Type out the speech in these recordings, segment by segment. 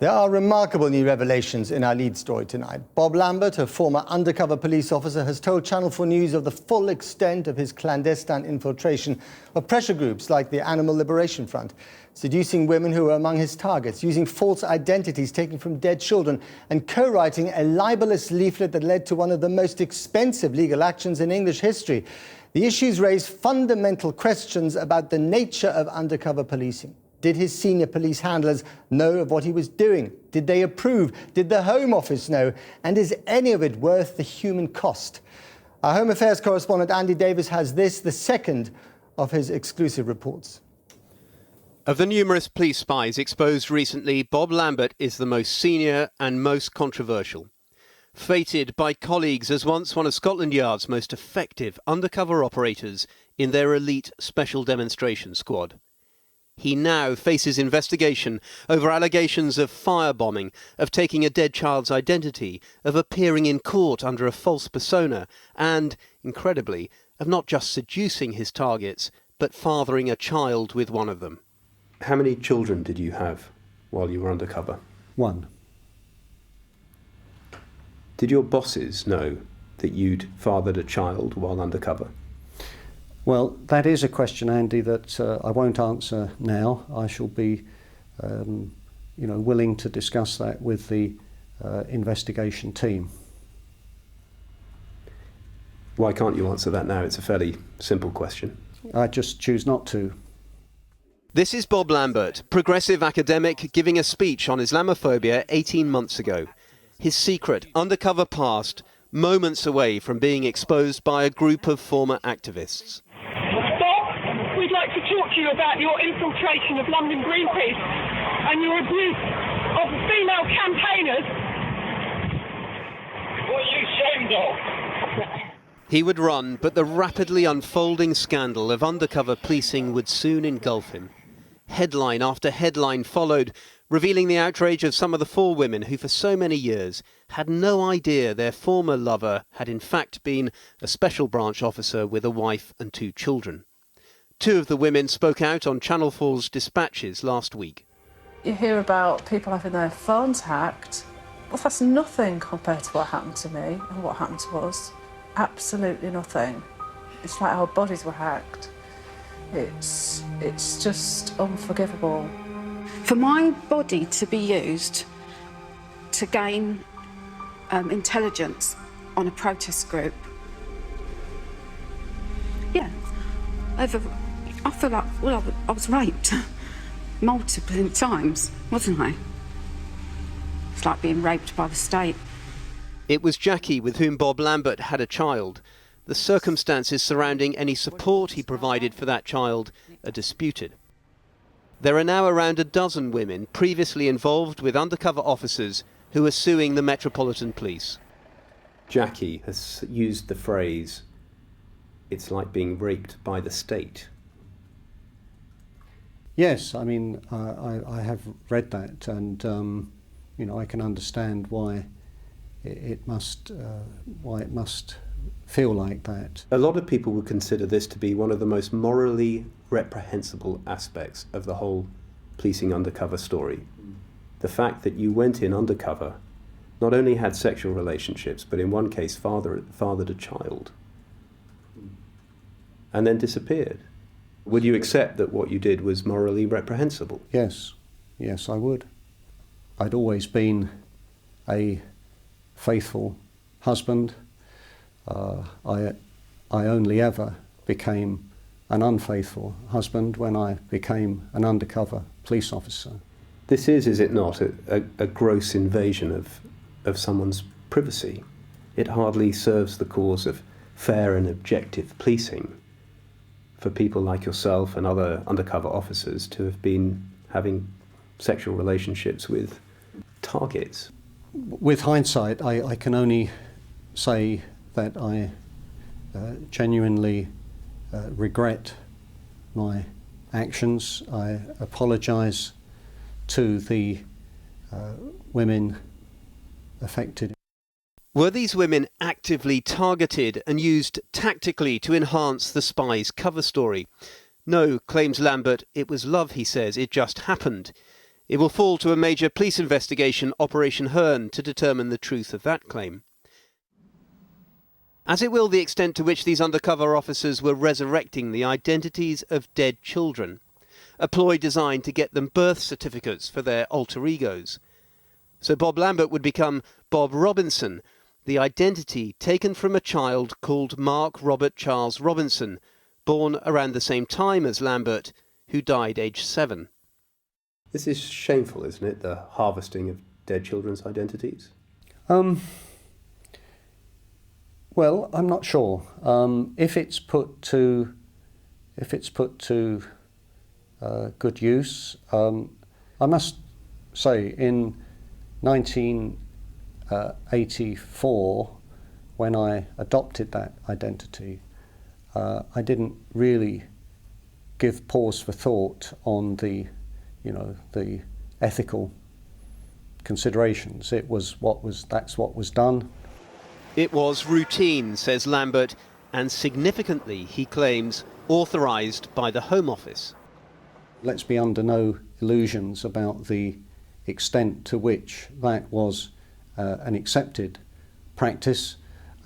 There are remarkable new revelations in our lead story tonight. Bob Lambert, a former undercover police officer, has told Channel 4 News of the full extent of his clandestine infiltration of pressure groups like the Animal Liberation Front, seducing women who were among his targets, using false identities taken from dead children, and co-writing a libelous leaflet that led to one of the most expensive legal actions in English history. The issues raise fundamental questions about the nature of undercover policing. Did his senior police handlers know of what he was doing? Did they approve? Did the Home Office know? And is any of it worth the human cost? Our Home Affairs correspondent Andy Davis has this, the second of his exclusive reports. Of the numerous police spies exposed recently, Bob Lambert is the most senior and most controversial. Fated by colleagues as once one of Scotland Yard's most effective undercover operators in their elite special demonstration squad. He now faces investigation over allegations of firebombing, of taking a dead child's identity, of appearing in court under a false persona, and, incredibly, of not just seducing his targets, but fathering a child with one of them. How many children did you have while you were undercover? One. Did your bosses know that you'd fathered a child while undercover? Well, that is a question, Andy, that I won't answer now. I shall be, willing to discuss that with the investigation team. Why can't you answer that now? It's a fairly simple question. I just choose not to. This is Bob Lambert, progressive academic, giving a speech on Islamophobia 18 months ago. His secret, undercover past, moments away from being exposed by a group of former activists. We'd like to talk to you about your infiltration of London Greenpeace and your abuse of female campaigners. What are you ashamed of? He would run, but the rapidly unfolding scandal of undercover policing would soon engulf him. Headline after headline followed, revealing the outrage of some of the four women who for so many years had no idea their former lover had in fact been a special branch officer with a wife and 2 children. 2 of the women spoke out on Channel 4's Dispatches last week. You hear about people having their phones hacked. Well, that's nothing compared to what happened to me and what happened to us. Absolutely nothing. It's like our bodies were hacked. It's just unforgivable. For my body to be used to gain intelligence on a protest group, yeah, I feel like, well, I was raped multiple times, wasn't I? It's like being raped by the state. It was Jackie with whom Bob Lambert had a child. The circumstances surrounding any support he provided for that child are disputed. There are now around a dozen women previously involved with undercover officers who are suing the Metropolitan Police. Jackie has used the phrase, "It's like being raped by the state." Yes, I mean, I have read that, and I can understand why it must feel like that. A lot of people would consider this to be one of the most morally reprehensible aspects of the whole policing undercover story. The fact that you went in undercover, not only had sexual relationships, but in one case fathered a child, and then disappeared. Would you accept that what you did was morally reprehensible? Yes, I would. I'd always been a faithful husband. I only ever became an unfaithful husband when I became an undercover police officer. This is it not, a gross invasion of someone's privacy? It hardly serves the cause of fair and objective policing for people like yourself and other undercover officers to have been having sexual relationships with targets. With hindsight, I can only say that I genuinely regret my actions. I apologise to the women affected. Were these women actively targeted and used tactically to enhance the spy's cover story? No, claims Lambert, it was love, he says, it just happened. It will fall to a major police investigation, Operation Hearn, to determine the truth of that claim. As it will the extent to which these undercover officers were resurrecting the identities of dead children, a ploy designed to get them birth certificates for their alter egos. So Bob Lambert would become Bob Robinson, the identity taken from a child called Mark Robert Charles Robinson, born around the same time as Lambert, who died aged 7. This is shameful, isn't it, the harvesting of dead children's identities? Well, I'm not sure. If it's put to good use, I must say in 1984, when I adopted that identity, I didn't really give pause for thought on the ethical considerations. That's what was done. It was routine, says Lambert, and significantly, he claims, authorised by the Home Office. Let's be under no illusions about the extent to which that was an accepted practice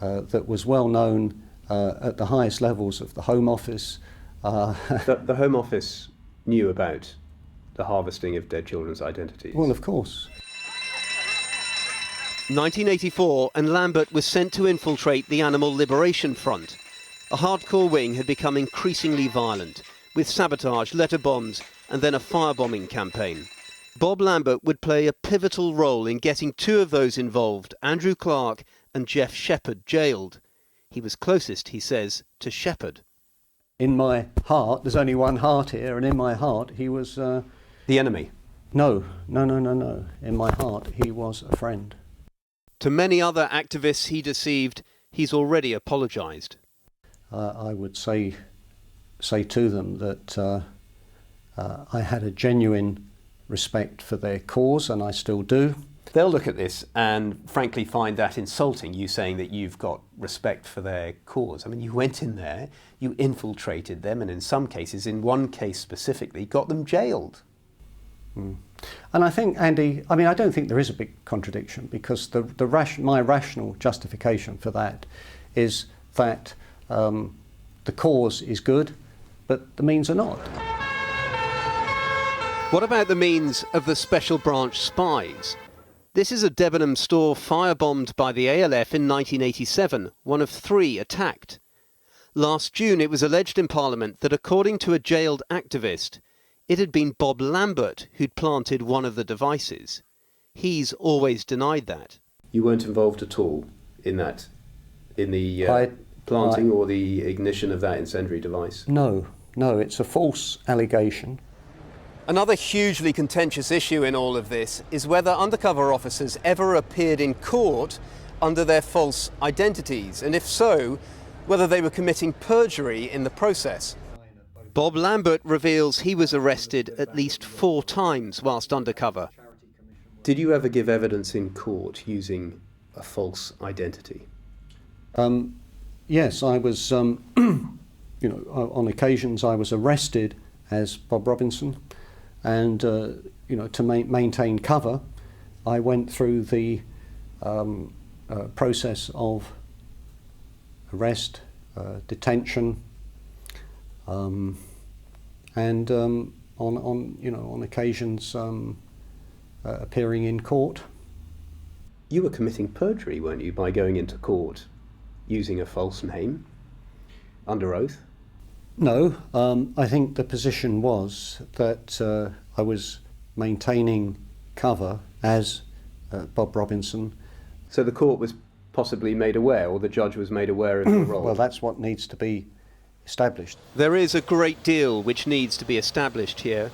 that was well known at the highest levels of the Home Office. The Home Office knew about the harvesting of dead children's identities? Well, of course. 1984, and Lambert was sent to infiltrate the Animal Liberation Front. A hardcore wing had become increasingly violent, with sabotage, letter bombs, and then a firebombing campaign. Bob Lambert would play a pivotal role in getting 2 of those involved, Andrew Clark and Jeff Shepherd, jailed. He was closest, he says, to Shepherd. In my heart, there's only one heart here, and in my heart he was... the enemy? No. In my heart he was a friend. To many other activists he deceived, he's already apologised. I would say to them that I had a genuine respect for their cause, and I still do. They'll look at this and frankly find that insulting, you saying that you've got respect for their cause. I mean, you went in there, you infiltrated them, and in some cases, in one case specifically, got them jailed. And I think, Andy, I don't think there is a big contradiction, because my rational justification for that is that the cause is good, but the means are not. What about the means of the Special Branch spies? This is a Debenham store firebombed by the ALF in 1987, one of 3 attacked. Last June it was alleged in Parliament that according to a jailed activist, it had been Bob Lambert who'd planted one of the devices. He's always denied that. You weren't involved at all in that? In the planting or the ignition of that incendiary device? No, it's a false allegation. Another hugely contentious issue in all of this is whether undercover officers ever appeared in court under their false identities, and if so, whether they were committing perjury in the process. Bob Lambert reveals he was arrested at least 4 times whilst undercover. Did you ever give evidence in court using a false identity? Yes, I was, on occasions I was arrested as Bob Robinson, and, to maintain cover, I went through the process of arrest, detention, and on occasions appearing in court. You were committing perjury, weren't you, by going into court using a false name under oath? No, I think the position was that I was maintaining cover as Bob Robinson. So the court was possibly made aware, or the judge was made aware of your role? Well, that's what needs to be established. There is a great deal which needs to be established here.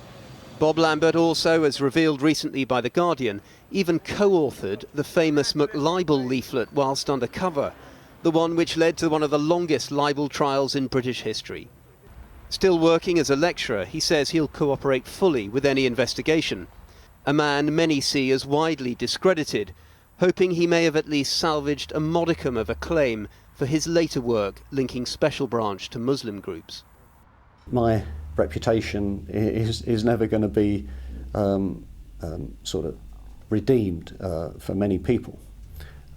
Bob Lambert also, as revealed recently by The Guardian, even co-authored the famous McLibel leaflet whilst undercover, the one which led to one of the longest libel trials in British history. Still working as a lecturer, he says he'll cooperate fully with any investigation. A man many see as widely discredited, hoping he may have at least salvaged a modicum of acclaim for his later work linking Special Branch to Muslim groups. My reputation is never going to be sort of redeemed for many people.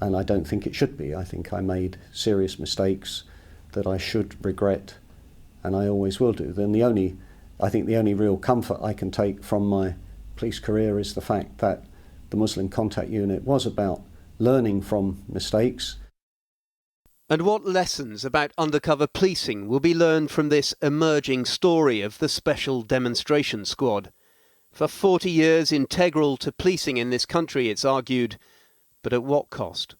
And I don't think it should be. I think I made serious mistakes that I should regret, and I always will do. Then I think the only real comfort I can take from my police career is the fact that the Muslim Contact Unit was about learning from mistakes. And what lessons about undercover policing will be learned from this emerging story of the Special Demonstration Squad? For 40 years integral to policing in this country, it's argued, but at what cost?